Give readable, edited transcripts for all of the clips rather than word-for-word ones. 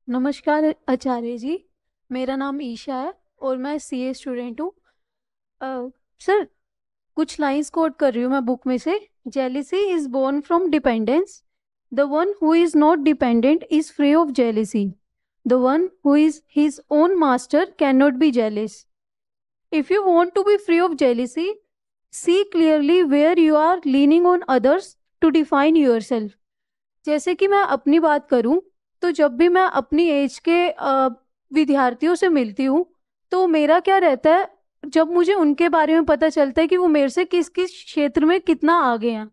नमस्कार आचार्य जी। मेरा नाम ईशा है और मैं सीए स्टूडेंट हूँ। सर, कुछ लाइंस कोट कर रही हूँ मैं बुक में से। Jealousy is born from dependence. The one who is not dependent is free of jealousy. The one who is his own master can not be jealous. If you want to be free of jealousy, see clearly where you are leaning on others to define your self. जैसे कि मैं अपनी बात करूं, तो जब भी मैं अपनी एज के विद्यार्थियों से मिलती हूँ, तो मेरा क्या रहता है, जब मुझे उनके बारे में पता चलता है कि वो मेरे से किस किस क्षेत्र में कितना आगे हैं,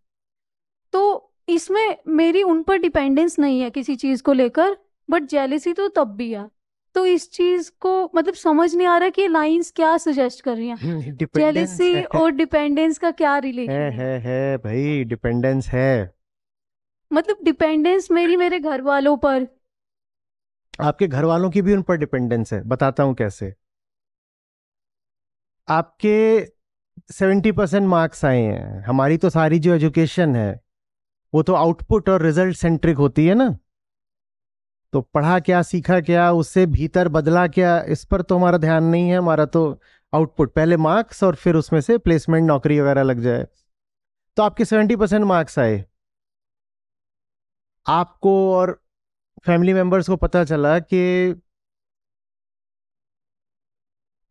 तो इसमें मेरी उन पर डिपेंडेंस नहीं है किसी चीज को लेकर, बट जेलिसी तो तब भी है। तो इस चीज को मतलब समझ नहीं आ रहा कि लाइंस क्या सजेस्ट कर रही हैं। डिपेंडेंस जेलिसी है। और डिपेंडेंस का क्या है रिलेशन है? है है भाई, डिपेंडेंस है। मतलब डिपेंडेंस मेरी मेरे घर वालों पर। आपके घर वालों की भी उन पर डिपेंडेंस है, बताता हूं कैसे। आपके 70% मार्क्स आए हैं। हमारी तो सारी जो एजुकेशन है वो तो आउटपुट और रिजल्ट सेंट्रिक होती है ना। तो पढ़ा क्या, सीखा क्या, उससे भीतर बदला क्या, इस पर तो हमारा ध्यान नहीं है। हमारा तो आउटपुट, पहले मार्क्स और फिर उसमें से प्लेसमेंट, नौकरी वगैरह लग जाए। तो आपके 70% मार्क्स आए। आपको और फैमिली मेंबर्स को पता चला कि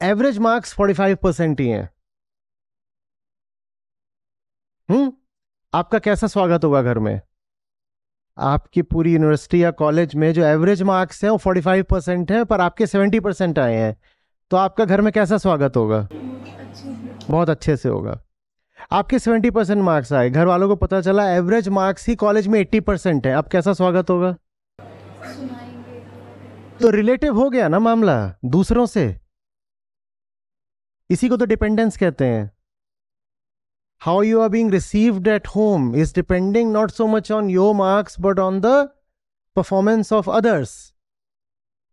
एवरेज मार्क्स 45% ही हैं। आपका कैसा स्वागत होगा घर में? आपकी पूरी यूनिवर्सिटी या कॉलेज में जो एवरेज मार्क्स हैं वो 45% है, पर आपके 70% आए हैं। तो आपका घर में कैसा स्वागत होगा? बहुत अच्छे से होगा। आपके 70% मार्क्स आए, घर वालों को पता चला एवरेज मार्क्स ही कॉलेज में 80% है, अब कैसा स्वागत होगा? तो रिलेटिव हो गया ना मामला दूसरों से। इसी को तो डिपेंडेंस कहते हैं। How you are being received at home is depending not so much on your marks but on the performance of others.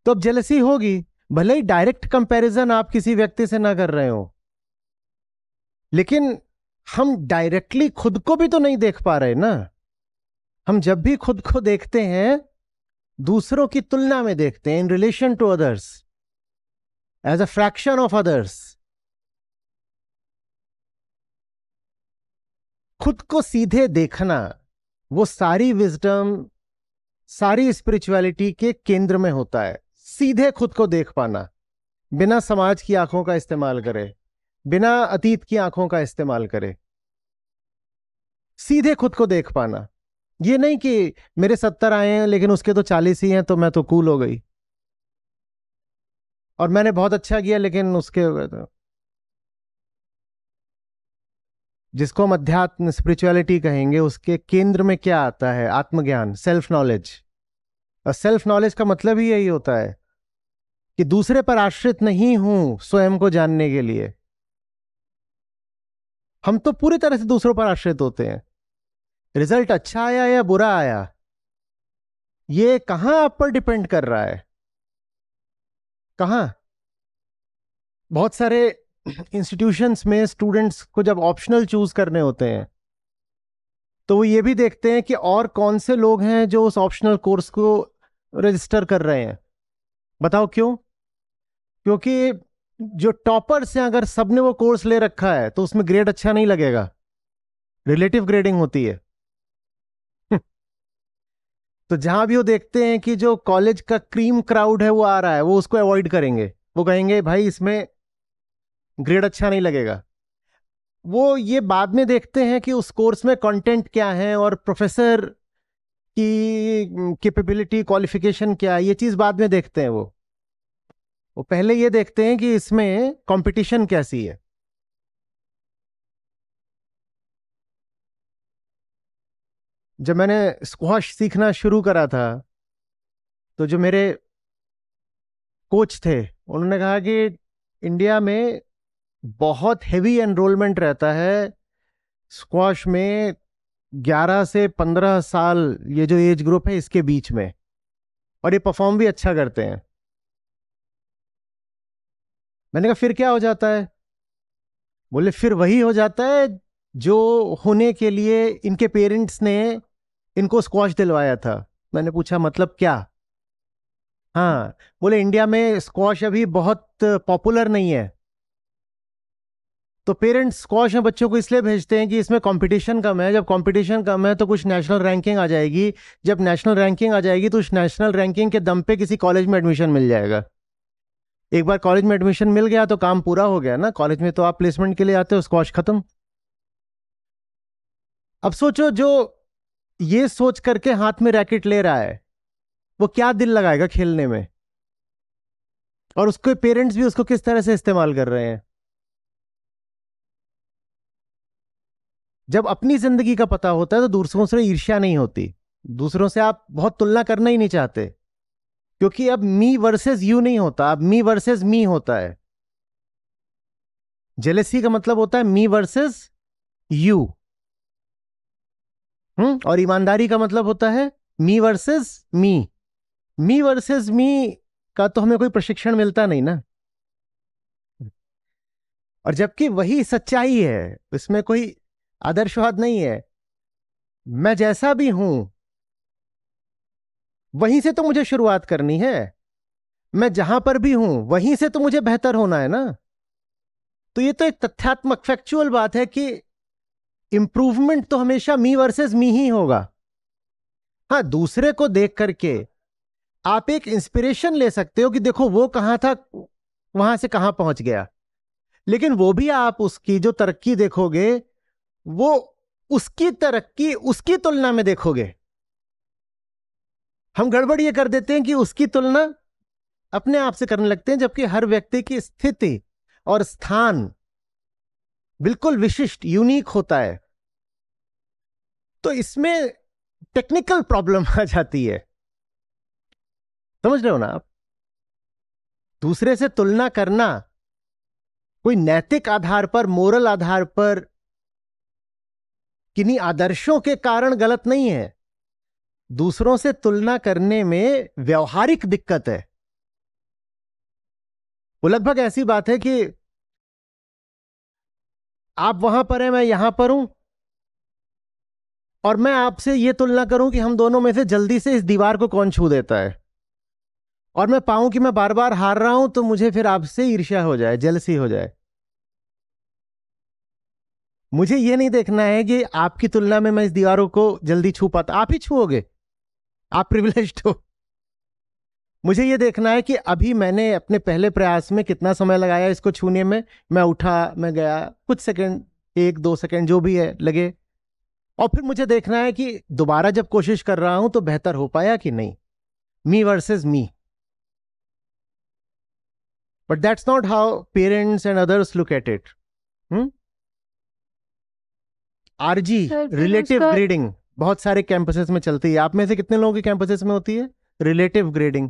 तो अब जेलसी होगी, भले ही डायरेक्ट कंपैरिजन आप किसी व्यक्ति से ना कर रहे हो, लेकिन हम डायरेक्टली खुद को भी तो नहीं देख पा रहे ना। हम जब भी खुद को देखते हैं, दूसरों की तुलना में देखते हैं, in relation to others, as a fraction of others. खुद को सीधे देखना, वो सारी विजडम, सारी स्पिरिचुअलिटी के केंद्र में होता है। सीधे खुद को देख पाना, बिना समाज की आंखों का इस्तेमाल करे, बिना अतीत की आंखों का इस्तेमाल करे, सीधे खुद को देख पाना। ये नहीं कि मेरे 70 आए हैं लेकिन उसके तो 40 ही हैं तो मैं तो कूल हो गई, और मैंने बहुत अच्छा किया लेकिन उसके हो गए तो। जिसको हम अध्यात्म, स्पिरिचुअलिटी कहेंगे, उसके केंद्र में क्या आता है? आत्मज्ञान, सेल्फ नॉलेज। और सेल्फ नॉलेज का मतलब ही यही होता है कि दूसरे पर आश्रित नहीं हूं स्वयं को जानने के लिए। हम तो पूरी तरह से दूसरों पर आश्रित होते हैं। रिजल्ट अच्छा आया या बुरा आया, ये कहां आप पर डिपेंड कर रहा है? कहां? बहुत सारे इंस्टीट्यूशंस में स्टूडेंट्स को जब ऑप्शनल चूज करने होते हैं, तो वो ये भी देखते हैं कि और कौन से लोग हैं जो उस ऑप्शनल कोर्स को रजिस्टर कर रहे हैं। बताओ क्यों? क्योंकि जो टॉपर्स हैं, अगर सबने वो कोर्स ले रखा है तो उसमें ग्रेड अच्छा नहीं लगेगा। रिलेटिव ग्रेडिंग होती है। तो जहां भी वो देखते हैं कि जो कॉलेज का क्रीम क्राउड है वो आ रहा है, वो उसको अवॉइड करेंगे। वो कहेंगे भाई इसमें ग्रेड अच्छा नहीं लगेगा। वो ये बाद में देखते हैं कि उस कोर्स में कंटेंट क्या है और प्रोफेसर की कैपेबिलिटी, क्वालिफिकेशन क्या है, ये चीज बाद में देखते हैं। वो पहले ये देखते हैं कि इसमें कंपटीशन कैसी है। जब मैंने स्क्वॉश सीखना शुरू करा था, तो जो मेरे कोच थे उन्होंने कहा कि इंडिया में बहुत हेवी एनरोलमेंट रहता है स्क्वॉश में, 11 से 15 साल, ये जो एज ग्रुप है इसके बीच में, और ये परफॉर्म भी अच्छा करते हैं। मैंने कहा फिर क्या हो जाता है? बोले फिर वही हो जाता है जो होने के लिए इनके पेरेंट्स ने इनको स्क्वॉश दिलवाया था। मैंने पूछा मतलब क्या? हाँ, बोले इंडिया में स्क्वॉश अभी बहुत पॉपुलर नहीं है, तो पेरेंट्स स्क्वॉश में बच्चों को इसलिए भेजते हैं कि इसमें कंपटीशन कम है, जब कंपटीशन कम है तो कुछ नेशनल रैंकिंग आ जाएगी, जब नेशनल रैंकिंग आ जाएगी तो उस नेशनल रैंकिंग के दम पे किसी कॉलेज में एडमिशन मिल जाएगा। एक बार कॉलेज में एडमिशन मिल गया तो काम पूरा हो गया ना, कॉलेज में तो आप प्लेसमेंट के लिए आते हो, स्क्वॉश खत्म। अब सोचो, जो ये सोच करके हाथ में रैकेट ले रहा है वो क्या दिल लगाएगा खेलने में, और उसके पेरेंट्स भी उसको किस तरह से इस्तेमाल कर रहे हैं। जब अपनी जिंदगी का पता होता है तो दूसरों से ईर्ष्या नहीं होती, दूसरों से आप बहुत तुलना करना ही नहीं चाहते, क्योंकि अब मी वर्सेस यू नहीं होता, अब मी वर्सेस मी होता है। जेलेसी का मतलब होता है मी वर्सेस यू। और ईमानदारी का मतलब होता है मी वर्सेस मी। मी वर्सेस मी का तो हमें कोई प्रशिक्षण मिलता नहीं ना, और जबकि वही सच्चाई है, इसमें कोई आदर्शवाद नहीं है। मैं जैसा भी हूं वहीं से तो मुझे शुरुआत करनी है, मैं जहां पर भी हूं वहीं से तो मुझे बेहतर होना है ना। तो ये तो एक तथ्यात्मक फैक्चुअल बात है कि इंप्रूवमेंट तो हमेशा मी वर्सेस मी ही होगा। हाँ, दूसरे को देख करके आप एक इंस्पिरेशन ले सकते हो कि देखो वो कहां था, वहां से कहां पहुंच गया, लेकिन वो भी आप उसकी जो तरक्की देखोगे वो उसकी तरक्की उसकी तुलना में देखोगे। हम गड़बड़ ये कर देते हैं कि उसकी तुलना अपने आप से करने लगते हैं, जबकि हर व्यक्ति की स्थिति और स्थान बिल्कुल विशिष्ट यूनिक होता है। तो इसमें टेक्निकल प्रॉब्लम आ जाती है, समझ रहे हो ना आप। दूसरे से तुलना करना कोई नैतिक आधार पर, मोरल आधार पर, किन्हीं आदर्शों के कारण गलत नहीं है। दूसरों से तुलना करने में व्यवहारिक दिक्कत है। वो लगभग ऐसी बात है कि आप वहां पर हैं, मैं यहां पर हूं, और मैं आपसे यह तुलना करूं कि हम दोनों में से जल्दी से इस दीवार को कौन छू देता है, और मैं पाऊं कि मैं बार बार हार रहा हूं, तो मुझे फिर आपसे ईर्ष्या हो जाए, जेलसी हो जाए। मुझे यह नहीं देखना है कि आपकी तुलना में मैं इस दीवारों को जल्दी छू पाता, आप ही छूओगे, आप प्रिविलेज्ड हो। मुझे यह देखना है कि अभी मैंने अपने पहले प्रयास में कितना समय लगाया इसको छूने में। मैं उठा, मैं गया, कुछ सेकंड, 1-2 सेकंड जो भी है लगे, और फिर मुझे देखना है कि दोबारा जब कोशिश कर रहा हूं तो बेहतर हो पाया कि नहीं। Me versus me. But that's not how parents and others look at it. आरजी, सर फिर रिलेटिव उसका ग्रेडिंग, बहुत सारे कैंपसेस में चलती है। आप में से कितने लोगों के कैंपसेस में होती है रिलेटिव ग्रेडिंग?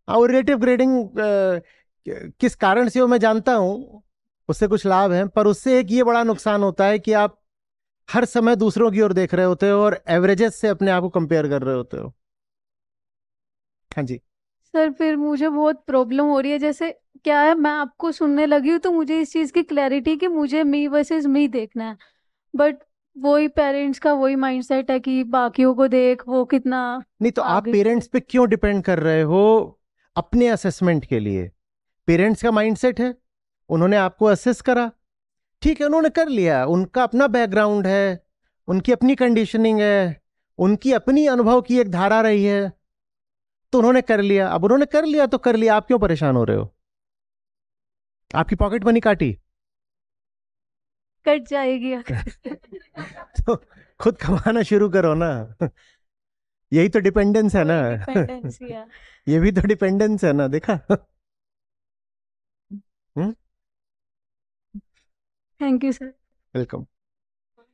और रिलेटिव ग्रेडिंग किस कारण से हो मैं जानता हूं, उससे कुछ लाभ है, पर उससे एक ये बड़ा नुकसान होता है कि आप हर समय दूसरों की ओर देख रहे होते हो और एवरेजेस से अपने आप को कंपेयर कर रहे होते हो। हाँ जी। सर फिर मुझे बहुत प्रॉब्लम हो रही है, जैसे क्या है, मैं आपको सुनने लगी हूँ तो मुझे इस चीज़ की क्लैरिटी कि मुझे मी वर्सेस मी देखना है, बट वही पेरेंट्स का वही माइंडसेट है कि बाकियों को देख वो कितना नहीं तो आप आगे पेरेंट्स है। पे क्यों डिपेंड कर रहे हो अपने असेसमेंट के लिए? पेरेंट्स का माइंडसेट है, उन्होंने आपको असेस करा, ठीक है, उन्होंने कर लिया, उनका अपना बैकग्राउंड है, उनकी अपनी कंडीशनिंग है, उनकी अपनी अनुभव की एक धारा रही है, तो उन्होंने कर लिया। अब उन्होंने कर लिया तो कर लिया, आप क्यों परेशान हो रहे हो? आपकी पॉकेट मनी काटी कट जाएगी अगर तो खुद कमाना शुरू करो ना। यही तो डिपेंडेंस है ना। वही डिपेंडेंसी है। ये भी तो डिपेंडेंस है ना, देखा। Thank you sir. वेलकम।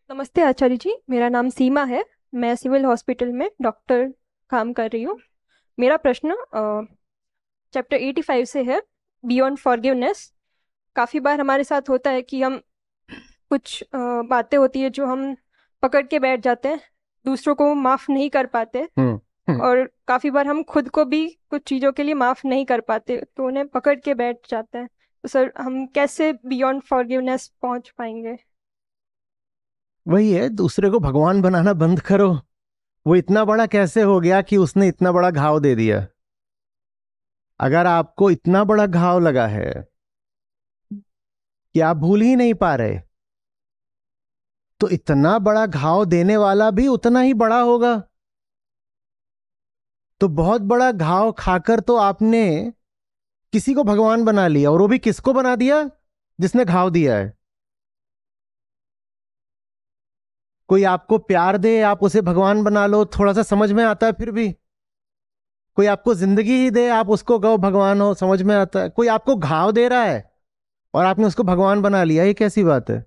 नमस्ते आचार्य जी, मेरा नाम सीमा है। मैं सिविल हॉस्पिटल में डॉक्टर काम कर रही हूँ। मेरा प्रश्न चैप्टर 85 से है, बियॉन्ड फॉरगिवनेस। काफ़ी बार हमारे साथ होता है कि हम कुछ बातें होती है जो हम पकड़ के बैठ जाते हैं, दूसरों को माफ़ नहीं कर पाते, हम्म। हम्म। और काफ़ी बार हम खुद को भी कुछ चीज़ों के लिए माफ़ नहीं कर पाते, तो उन्हें पकड़ के बैठ जाते हैं। तो सर, हम कैसे बियॉन्ड फॉरगिवनेस पहुंच पाएंगे? वही है, दूसरे को भगवान बनाना बंद करो। वो इतना बड़ा कैसे हो गया कि उसने इतना बड़ा घाव दे दिया? अगर आपको इतना बड़ा घाव लगा है कि आप भूल ही नहीं पा रहे, तो इतना बड़ा घाव देने वाला भी उतना ही बड़ा होगा। तो बहुत बड़ा घाव खाकर तो आपने किसी को भगवान बना लिया, और वो भी किसको बना दिया? जिसने घाव दिया है। कोई आपको प्यार दे, आप उसे भगवान बना लो, थोड़ा सा समझ में आता है फिर भी। कोई आपको जिंदगी ही दे, आप उसको कहो भगवान हो, समझ में आता है। कोई आपको घाव दे रहा है और आपने उसको भगवान बना लिया, ये कैसी बात है?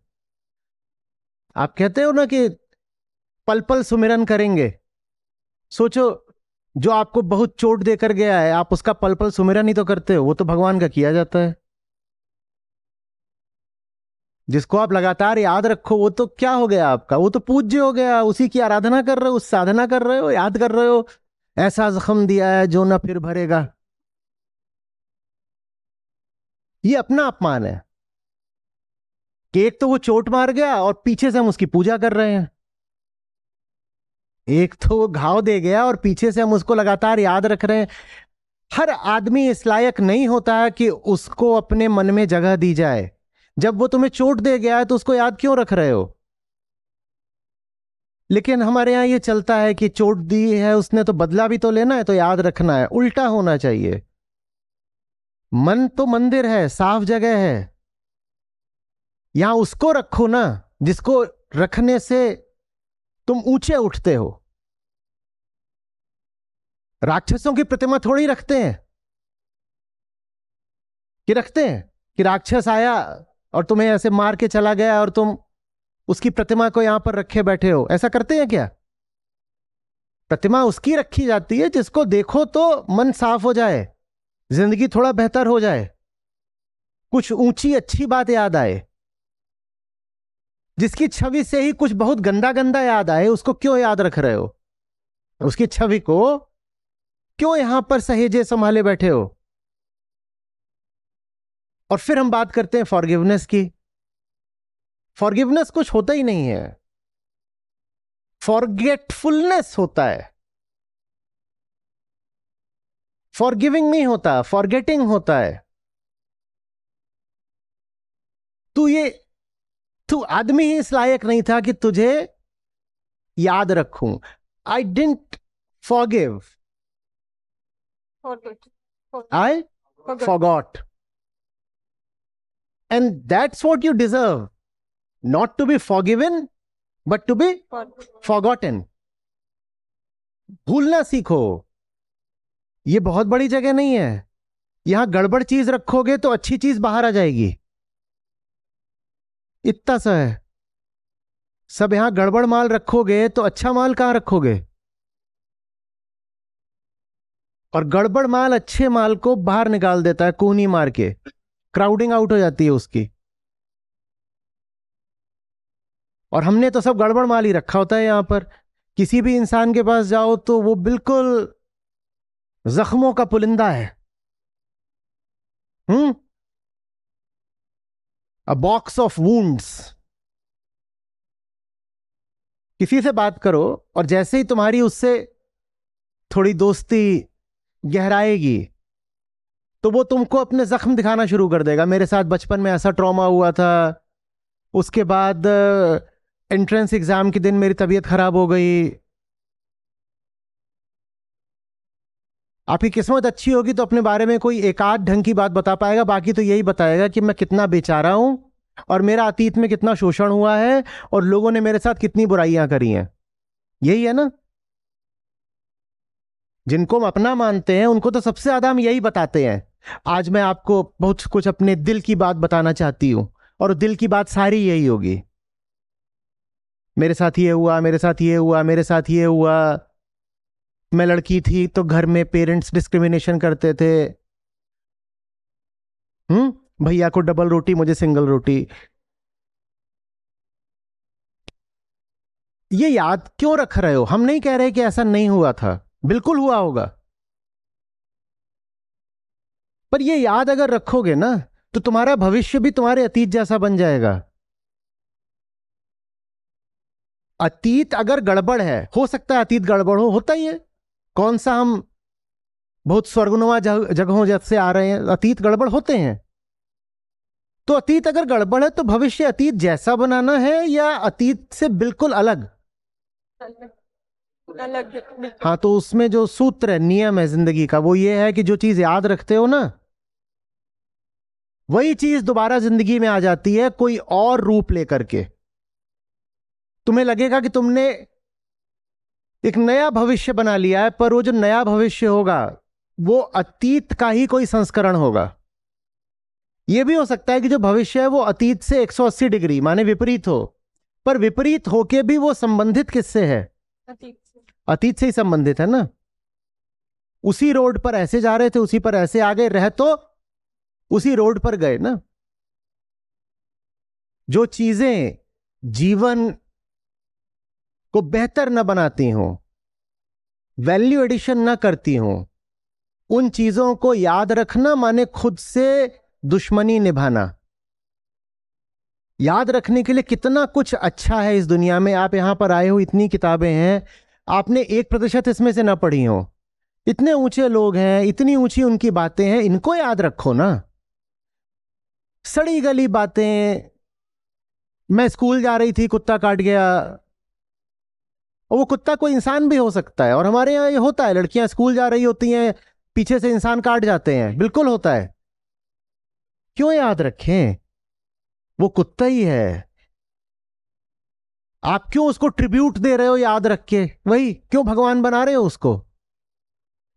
आप कहते हो ना कि पल पल सुमिरन करेंगे। सोचो, जो आपको बहुत चोट देकर गया है, आप उसका पल पल सुमिरन ही तो करते हो, वो तो भगवान का किया जाता है। जिसको आप लगातार याद रखो, वो तो क्या हो गया आपका? वो तो पूज्य हो गया, उसी की आराधना कर रहे हो, उस साधना कर रहे हो, याद कर रहे हो। ऐसा जख्म दिया है जो ना फिर भरेगा। ये अपना अपमान है कि एक तो वो चोट मार गया और पीछे से हम उसकी पूजा कर रहे हैं। एक तो वो घाव दे गया और पीछे से हम उसको लगातार याद रख रहे हैं। हर आदमी इस लायक नहीं होता है कि उसको अपने मन में जगह दी जाए। जब वो तुम्हें चोट दे गया है तो उसको याद क्यों रख रहे हो? लेकिन हमारे यहां ये चलता है कि चोट दी है उसने तो बदला भी तो लेना है, तो याद रखना है। उल्टा होना चाहिए। मन तो मंदिर है, साफ जगह है, यहां उसको रखो ना जिसको रखने से तुम ऊंचे उठते हो। राक्षसों की प्रतिमा थोड़ी रखते हैं कि रखते हैं कि राक्षस आया और तुम्हें ऐसे मार के चला गया और तुम उसकी प्रतिमा को यहां पर रखे बैठे हो। ऐसा करते हैं क्या? प्रतिमा उसकी रखी जाती है जिसको देखो तो मन साफ हो जाए, जिंदगी थोड़ा बेहतर हो जाए, कुछ ऊंची अच्छी बात याद आए। जिसकी छवि से ही कुछ बहुत गंदा गंदा याद आए, उसको क्यों याद रख रहे हो? उसकी छवि को क्यों यहां पर सहेजे संभाले बैठे हो? और फिर हम बात करते हैं फॉरगिवनेस की। फॉरगिवनेस कुछ होता ही नहीं है, फॉरगेटफुलनेस होता है। फॉरगिविंग नहीं होता, फॉरगेटिंग होता है। तू आदमी ही इस लायक नहीं था कि तुझे याद रखूं। I didn't forgive, Forget. I Forgot. forgot. And that's what you deserve. Not to be forgiven, but to be forgotten. भूलना सीखो। ये बहुत बड़ी जगह नहीं है। यहां गड़बड़ चीज रखोगे तो अच्छी चीज बाहर आ जाएगी। इतना सा है। सब यहां गड़बड़ माल रखोगे तो अच्छा माल कहां रखोगे? और गड़बड़ माल अच्छे माल को बाहर निकाल देता है, कूनी मार के। क्राउडिंग आउट हो जाती है उसकी। और हमने तो सब गड़बड़ माल ही रखा होता है यहां पर। किसी भी इंसान के पास जाओ तो वो बिल्कुल जख्मों का पुलिंदा है। अ बॉक्स ऑफ वुंड्स। किसी से बात करो और जैसे ही तुम्हारी उससे थोड़ी दोस्ती गहराएगी तो वो तुमको अपने जख्म दिखाना शुरू कर देगा। मेरे साथ बचपन में ऐसा ट्रॉमा हुआ था, उसके बाद एंट्रेंस एग्जाम के दिन मेरी तबीयत खराब हो गई। आपकी किस्मत अच्छी होगी तो अपने बारे में कोई एक आध ढंग की बात बता पाएगा, बाकी तो यही बताएगा कि मैं कितना बेचारा हूं और मेरा अतीत में कितना शोषण हुआ है और लोगों ने मेरे साथ कितनी बुराइयां करी हैं। यही है ना? जिनको हम अपना मानते हैं उनको तो सबसे ज्यादा हम यही बताते हैं। आज मैं आपको बहुत कुछ अपने दिल की बात बताना चाहती हूं और दिल की बात सारी यही होगी। मेरे साथ ये हुआ, मेरे साथ ये हुआ, मेरे साथ ये हुआ। मैं लड़की थी तो घर में पेरेंट्स डिस्क्रिमिनेशन करते थे। भैया को डबल रोटी, मुझे सिंगल रोटी। ये याद क्यों रख रहे हो? हम नहीं कह रहे कि ऐसा नहीं हुआ था, बिल्कुल हुआ होगा। पर ये याद अगर रखोगे ना तो तुम्हारा भविष्य भी तुम्हारे अतीत जैसा बन जाएगा। अतीत अगर गड़बड़ है, हो सकता है अतीत गड़बड़ हो, होता ही है। कौन सा हम बहुत स्वर्गनुमा जगहों जैसे आ रहे हैं, अतीत गड़बड़ होते हैं। तो अतीत अगर गड़बड़ है तो भविष्य अतीत जैसा बनाना है या अतीत से बिल्कुल अलग? अलग। हाँ, तो उसमें जो सूत्र है, नियम है जिंदगी का, वो ये है कि जो चीज याद रखते हो ना, वही चीज दोबारा जिंदगी में आ जाती है कोई और रूप लेकर के। तुम्हें लगेगा कि तुमने एक नया भविष्य बना लिया है, पर वो जो नया भविष्य होगा वो अतीत का ही कोई संस्करण होगा। यह भी हो सकता है कि जो भविष्य है वो अतीत से 180 डिग्री माने विपरीत हो, पर विपरीत होके भी वो संबंधित किससे है? अतीत से ही संबंधित है ना। उसी रोड पर ऐसे जा रहे थे, उसी पर ऐसे आगे रह तो उसी रोड पर गए ना। जो चीजें जीवन को बेहतर न बनाती हों, वैल्यू एडिशन ना करती हों, उन चीजों को याद रखना माने खुद से दुश्मनी निभाना। याद रखने के लिए कितना कुछ अच्छा है इस दुनिया में। आप यहां पर आए हो, इतनी किताबें हैं, आपने 1% इसमें से ना पढ़ी हो। इतने ऊंचे लोग हैं, इतनी ऊंची उनकी बातें हैं, इनको याद रखो ना। सड़ी गली बातें, मैं स्कूल जा रही थी, कुत्ता काट गया, और वो कुत्ता कोई इंसान भी हो सकता है। और हमारे यहाँ ये होता है, लड़कियां स्कूल जा रही होती हैं, पीछे से इंसान काट जाते हैं, बिल्कुल होता है। क्यों याद रखें? वो कुत्ता ही है। आप क्यों उसको ट्रिब्यूट दे रहे हो याद रख के? वही क्यों भगवान बना रहे हो उसको?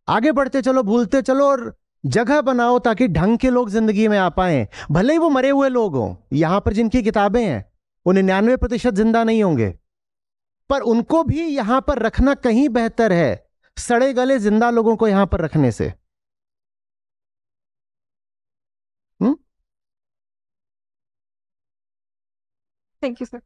आगे बढ़ते चलो, भूलते चलो, और जगह बनाओ ताकि ढंग के लोग जिंदगी में आ पाए। भले ही वो मरे हुए लोग हों, यहां पर जिनकी किताबें हैं वो 99% जिंदा नहीं होंगे, पर उनको भी यहां पर रखना कहीं बेहतर है सड़े गले जिंदा लोगों को यहां पर रखने से। Thank you sir.